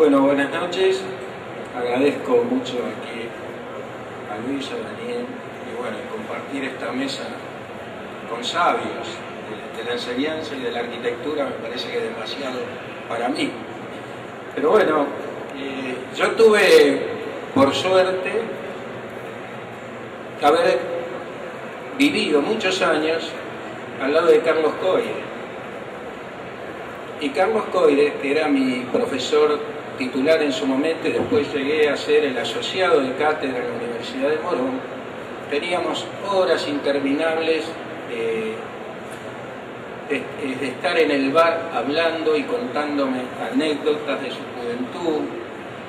Bueno, buenas noches. Agradezco mucho aquí a Luis, a Daniel, y bueno, compartir esta mesa con sabios de la enseñanza y de la arquitectura me parece que es demasiado para mí. Pero bueno, yo tuve, por suerte, haber vivido muchos años al lado de Carlos Coire. Y Carlos Coire, que era mi profesor titular en su momento, y después llegué a ser el asociado de cátedra en la Universidad de Morón, teníamos horas interminables de estar en el bar hablando y contándome anécdotas de su juventud,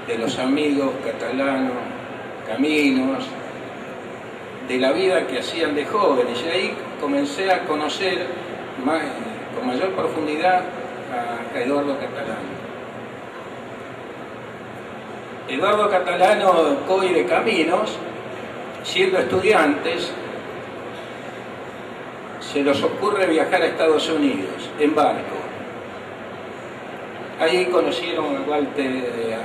de los amigos catalanos, caminos, de la vida que hacían de jóvenes. Y ahí comencé a conocer con mayor profundidad a Eduardo Catalano. Eduardo Catalano, Coire, Caminos, siendo estudiantes, se nos ocurre viajar a Estados Unidos en barco. Ahí conocieron a Walter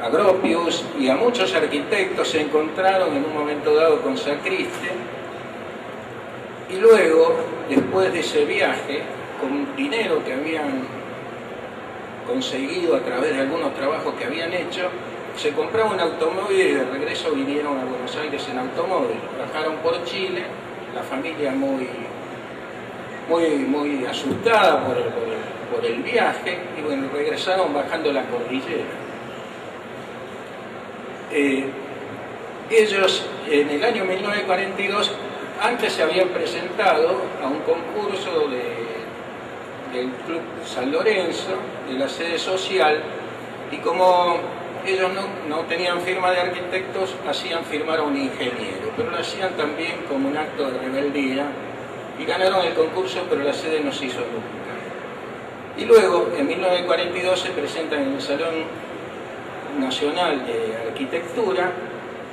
a Gropius y a muchos arquitectos, se encontraron en un momento dado con Sacriste, y luego, después de ese viaje, con dinero que habían conseguido a través de algunos trabajos que habían hecho, se compraron un automóvil y de regreso vinieron a Buenos Aires en automóvil. Bajaron por Chile, la familia muy asustada por el viaje, y bueno, regresaron bajando la cordillera. Ellos en el año 1942, antes se habían presentado a un concurso del Club San Lorenzo, de la sede social, y como ellos no tenían firma de arquitectos, hacían firmar a un ingeniero, pero lo hacían también como un acto de rebeldía, y ganaron el concurso, pero la sede no se hizo nunca. Y luego, en 1942, se presentan en el Salón Nacional de Arquitectura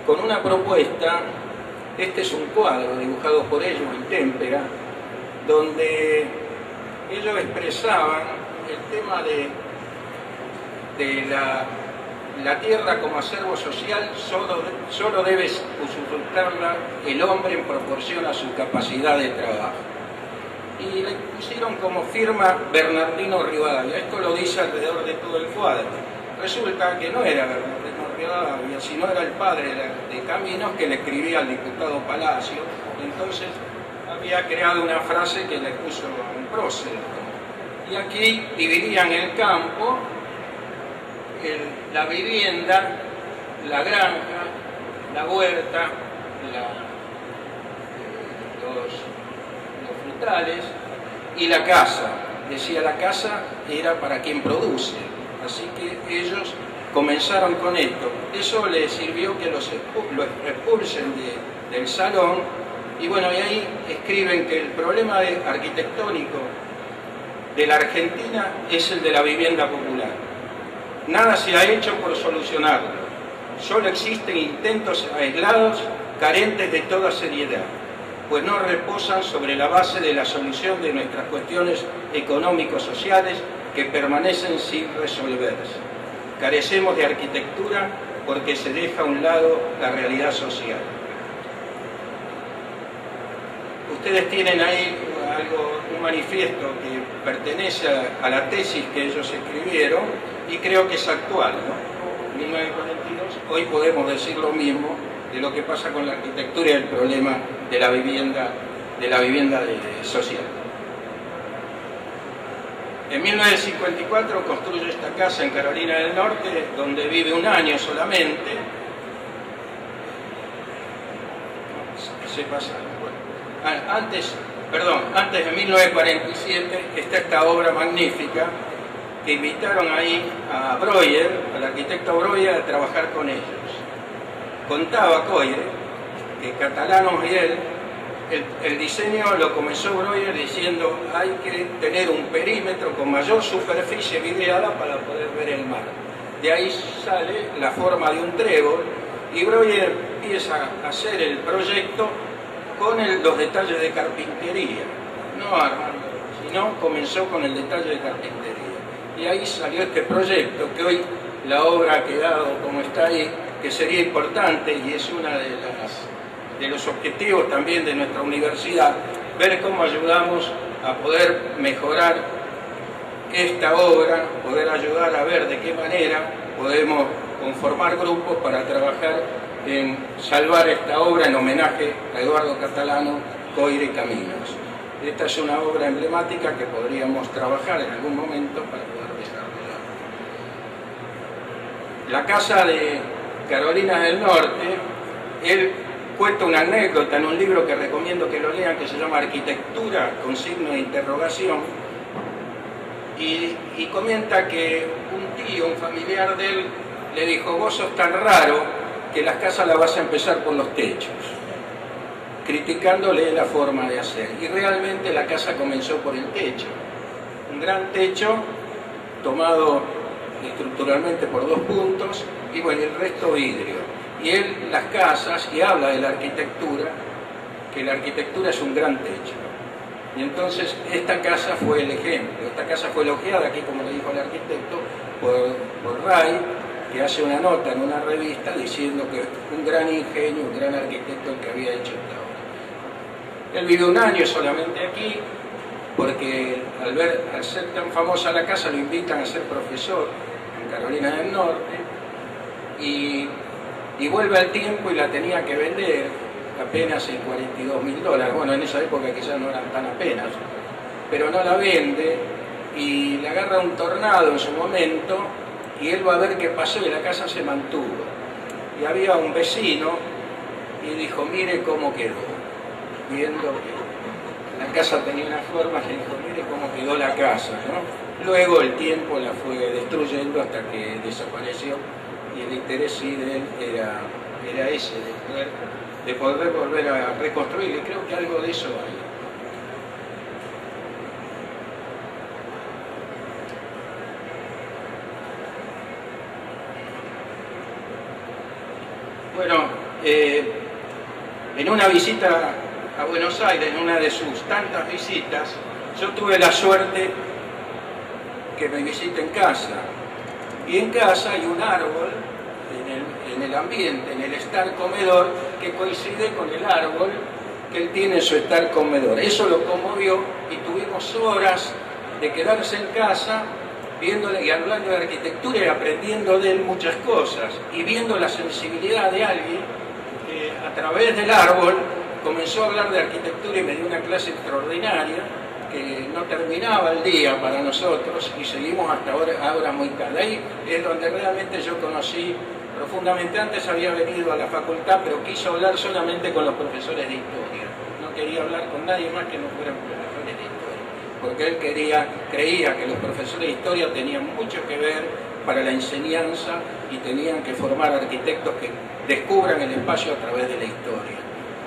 con una propuesta. Este es un cuadro dibujado por ellos en témpera, donde ellos expresaban el tema de la tierra como acervo social. Solo debe usufructarla el hombre en proporción a su capacidad de trabajo. Y le pusieron como firma Bernardino Rivadavia. Esto lo dice alrededor de todo el cuadro. Resulta que no era Bernardino Rivadavia, sino era el padre de Caminos, que le escribía al diputado Palacio. Entonces había creado una frase que le puso un prócer. Y aquí dividían el campo, la vivienda, la granja, la huerta, los frutales y la casa. Decía, la casa era para quien produce. Así que ellos comenzaron con esto. Eso les sirvió que los expulsen del salón. Y bueno, y ahí escriben que el problema arquitectónico de la Argentina es el de la vivienda popular. Nada se ha hecho por solucionarlo. Solo existen intentos aislados, carentes de toda seriedad, pues no reposan sobre la base de la solución de nuestras cuestiones económico-sociales que permanecen sin resolverse. Carecemos de arquitectura porque se deja a un lado la realidad social. Ustedes tienen ahí un manifiesto que pertenece a la tesis que ellos escribieron, y creo que es actual, ¿no? 1942, hoy podemos decir lo mismo de lo que pasa con la arquitectura y el problema de la vivienda social. En 1954 construye esta casa en Carolina del Norte, donde vive un año solamente. Se pasa. Antes de 1947 está esta obra magnífica que invitaron ahí a Breuer, al arquitecto Breuer, a trabajar con ellos. Contaba Coire que Catalano y él, el diseño lo comenzó Breuer diciendo: hay que tener un perímetro con mayor superficie vidriada para poder ver el mar. De ahí sale la forma de un trébol, y Breuer empieza a hacer el proyecto con los detalles de carpintería, no armando, sino comenzó con el detalle de carpintería. Y ahí salió este proyecto que hoy la obra ha quedado como está ahí, que sería importante, y es uno de los objetivos también de nuestra universidad, ver cómo ayudamos a poder mejorar esta obra, poder ayudar a ver de qué manera podemos conformar grupos para trabajar en salvar esta obra en homenaje a Eduardo Catalano, Coire Caminos. Esta es una obra emblemática que podríamos trabajar en algún momento para poder desarrollar. La casa de Carolina del Norte, él cuenta una anécdota en un libro que recomiendo que lo lean, que se llama Arquitectura con signo de interrogación, y comenta que un tío, un familiar de él, le dijo: vos sos tan raro que las casas las vas a empezar por los techos, criticándole la forma de hacer. Y realmente la casa comenzó por el techo, un gran techo tomado estructuralmente por 2 puntos, y bueno, el resto vidrio. Y él, las casas, y habla de la arquitectura, que la arquitectura es un gran techo. Y entonces esta casa fue el ejemplo. Esta casa fue elogiada aquí, como le dijo el arquitecto, por Ray, que hace una nota en una revista diciendo que un gran ingenio, un gran arquitecto el que había hecho esta obra. Él vivió un año solamente aquí, porque al ser tan famosa la casa lo invitan a ser profesor en Carolina del Norte, y vuelve al tiempo y la tenía que vender apenas en $42.000. Bueno, en esa época quizás no eran tan apenas, pero no la vende y le agarra un tornado en su momento, y él va a ver qué pasó, y la casa se mantuvo. Y había un vecino y dijo: mire cómo quedó, viendo que la casa tenía una forma, le dijo: mire cómo quedó la casa, ¿no? Luego el tiempo la fue destruyendo hasta que desapareció, y el interés sí de él era ese, de poder volver a reconstruir, y creo que algo de eso hay. Bueno, en una visita a Buenos Aires, en una de sus tantas visitas, yo tuve la suerte que me visite en casa. Y en casa hay un árbol en el ambiente, en el estar comedor, que coincide con el árbol que él tiene en su estar comedor. Eso lo conmovió, y tuvimos horas de quedarse en casa viéndole y hablando de arquitectura y aprendiendo de él muchas cosas, y viendo la sensibilidad de alguien que a través del árbol comenzó a hablar de arquitectura y me dio una clase extraordinaria que no terminaba el día para nosotros, y seguimos hasta ahora muy tarde. Ahí es donde realmente yo conocí profundamente. Antes había venido a la facultad, pero quiso hablar solamente con los profesores de historia. No quería hablar con nadie más que no fueran profesores de historia, porque él creía que los profesores de historia tenían mucho que ver para la enseñanza y tenían que formar arquitectos que descubran el espacio a través de la historia.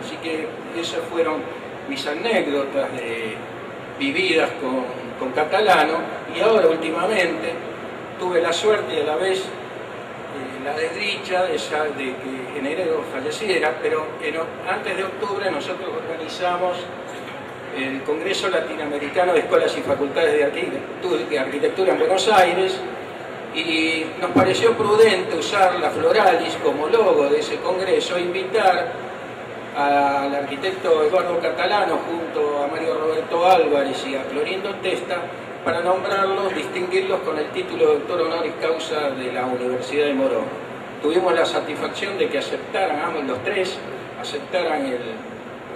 Así que esas fueron mis anécdotas vividas con Catalano, y ahora últimamente tuve la suerte y a la vez la desdicha de que en enero falleciera, pero antes de octubre nosotros organizamos el Congreso Latinoamericano de Escuelas y Facultades de Arquitectura en Buenos Aires, y nos pareció prudente usar la Floralis como logo de ese congreso e invitar al arquitecto Eduardo Catalano junto a Mario Roberto Álvarez y a Clorindo Testa para nombrarlos, distinguirlos con el título de doctor honoris causa de la Universidad de Morón. Tuvimos la satisfacción de que aceptaran, ambos los tres, aceptaran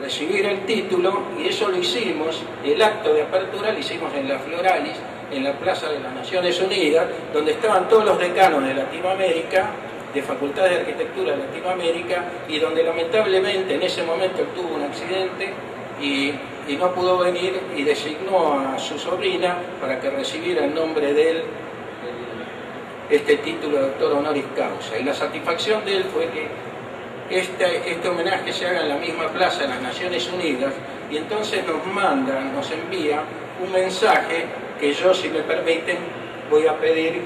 recibir el título, y eso lo hicimos, el acto de apertura lo hicimos en la Floralis, en la Plaza de las Naciones Unidas, donde estaban todos los decanos de Latinoamérica, de Facultades de Arquitectura de Latinoamérica, y donde lamentablemente en ese momento él tuvo un accidente y no pudo venir, y designó a su sobrina para que recibiera en nombre de él este título de doctor honoris causa. Y la satisfacción de él fue que este homenaje se haga en la misma plaza de las Naciones Unidas, y entonces nos envía un mensaje que yo, si me permiten, voy a pedir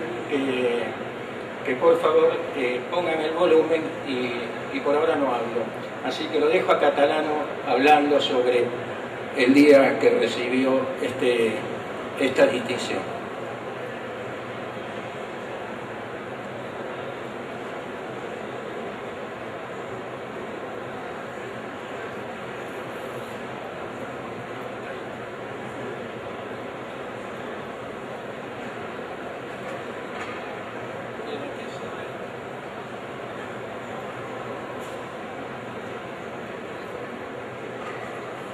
que por favor pongan el volumen, y por ahora no hablo. Así que lo dejo a Catalano hablando sobre el día que recibió esta distinción.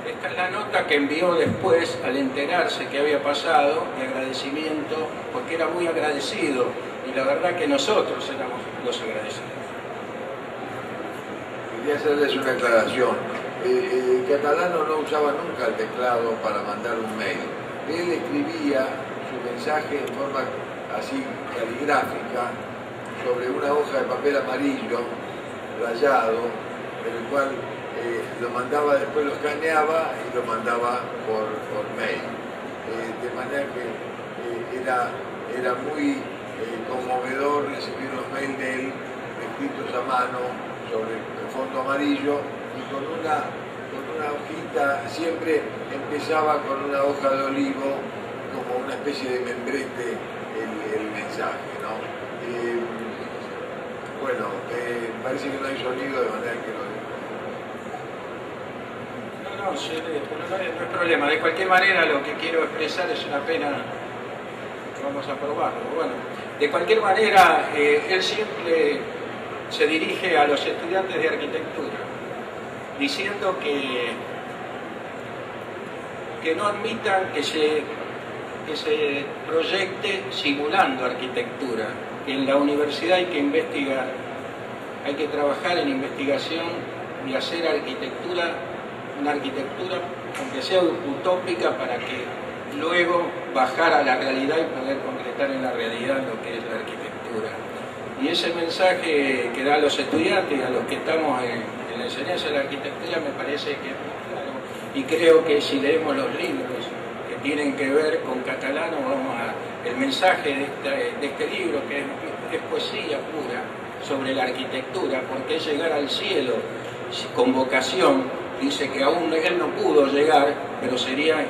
Esta es la nota que envió después al enterarse que había pasado, de agradecimiento, porque era muy agradecido, y la verdad que nosotros éramos los agradecidos. Quería hacerles una aclaración. Catalano no usaba nunca el teclado para mandar un mail. Él escribía su mensaje en forma así caligráfica sobre una hoja de papel amarillo rayado, en el cual lo mandaba, después lo escaneaba y lo mandaba por mail. De manera que era muy conmovedor recibir los mails de él escritos a mano sobre el fondo amarillo y con una hojita, siempre empezaba con una hoja de olivo como una especie de membrete el mensaje, ¿no? Bueno, parece que no hay sonido, de manera que lo... No hay problema. De cualquier manera, lo que quiero expresar es una pena. Vamos a probarlo. Bueno, de cualquier manera, él siempre se dirige a los estudiantes de arquitectura, diciendo que no admitan que se proyecte simulando arquitectura. En la universidad hay que investigar, hay que trabajar en investigación y hacer arquitectura, una arquitectura aunque sea utópica, para que luego bajar a la realidad y poder concretar en la realidad lo que es la arquitectura. Y ese mensaje que da a los estudiantes y a los que estamos en la enseñanza de la arquitectura me parece que es muy claro. Y creo que si leemos los libros que tienen que ver con Catalano, el mensaje de este libro, que es poesía pura sobre la arquitectura, porque es llegar al cielo con vocación. Dice que aún él no pudo llegar, pero sería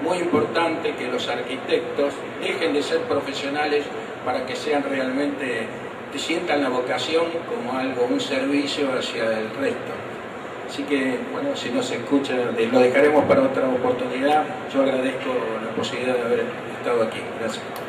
muy importante que los arquitectos dejen de ser profesionales para que sean realmente, que sientan la vocación como algo, un servicio hacia el resto. Así que, bueno, si no se escucha, lo dejaremos para otra oportunidad. Yo agradezco la posibilidad de haber estado aquí. Gracias.